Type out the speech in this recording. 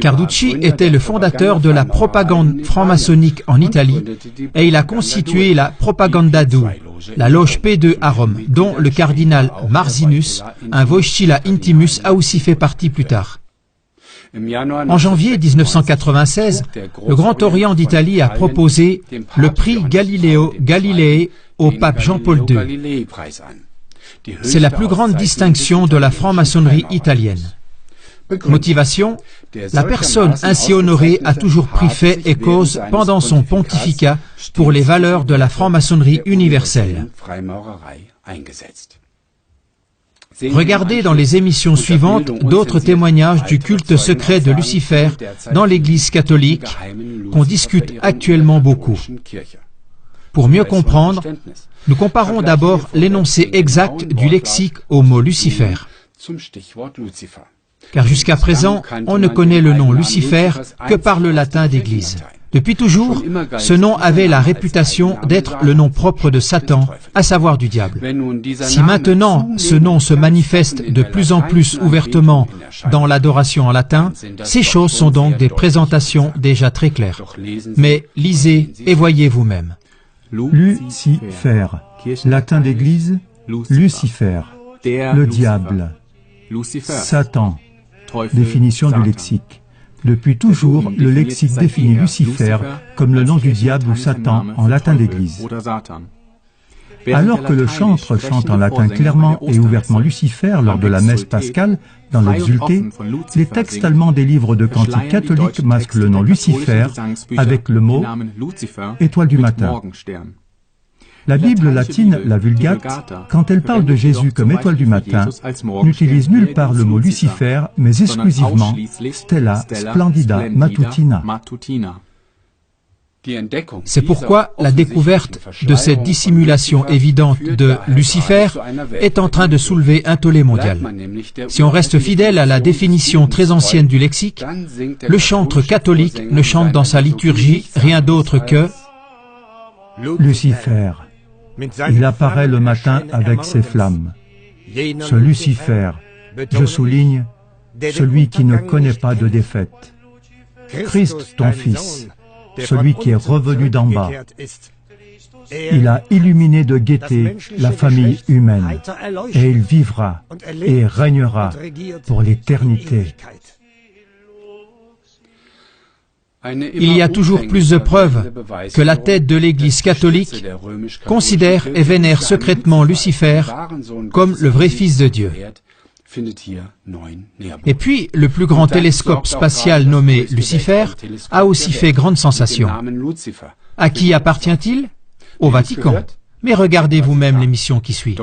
Carducci était le fondateur de la propagande franc-maçonnique en Italie et il a constitué la Propaganda Due, la loge P2 à Rome, dont le cardinal Marzinus, un Vocila Intimus, a aussi fait partie plus tard. En janvier 1996, le Grand Orient d'Italie a proposé le prix Galileo Galilei au pape Jean-Paul II. C'est la plus grande distinction de la franc-maçonnerie italienne. Motivation: la personne ainsi honorée a toujours pris fait et cause pendant son pontificat pour les valeurs de la franc-maçonnerie universelle. Regardez dans les émissions suivantes d'autres témoignages du culte secret de Lucifer dans l'Église catholique qu'on discute actuellement beaucoup. Pour mieux comprendre, nous comparons d'abord l'énoncé exact du lexique au mot Lucifer. Car jusqu'à présent, on ne connaît le nom Lucifer que par le latin d'Église. Depuis toujours, ce nom avait la réputation d'être le nom propre de Satan, à savoir du diable. Si maintenant ce nom se manifeste de plus en plus ouvertement dans l'adoration en latin, ces choses sont donc des présentations déjà très claires. Mais lisez et voyez vous-même. Lucifer, latin d'Église, Lucifer, le diable, Satan, définition du lexique. Depuis toujours, le lexique définit Lucifer comme le nom du diable ou Satan en latin d'Église. Alors que le chantre chante en latin clairement et ouvertement Lucifer lors de la messe pascale dans l'Exulté, les textes allemands des livres de cantiques catholiques masquent le nom Lucifer avec le mot « étoile du matin ». La Bible latine, la Vulgate, quand elle parle de Jésus comme étoile du matin, n'utilise nulle part le mot Lucifer, mais exclusivement Stella Splendida Matutina. C'est pourquoi la découverte de cette dissimulation évidente de Lucifer est en train de soulever un tollé mondial. Si on reste fidèle à la définition très ancienne du lexique, le chantre catholique ne chante dans sa liturgie rien d'autre que Lucifer. Il apparaît le matin avec ses flammes. Ce Lucifer, je souligne, celui qui ne connaît pas de défaite. Christ, ton Fils, celui qui est revenu d'en bas. Il a illuminé de gaieté la famille humaine, et il vivra et régnera pour l'éternité. Il y a toujours plus de preuves que la tête de l'Église catholique considère et vénère secrètement Lucifer comme le vrai Fils de Dieu. Et puis, le plus grand télescope spatial nommé Lucifer a aussi fait grande sensation. À qui appartient-il? Au Vatican. Mais regardez vous-même l'émission qui suit.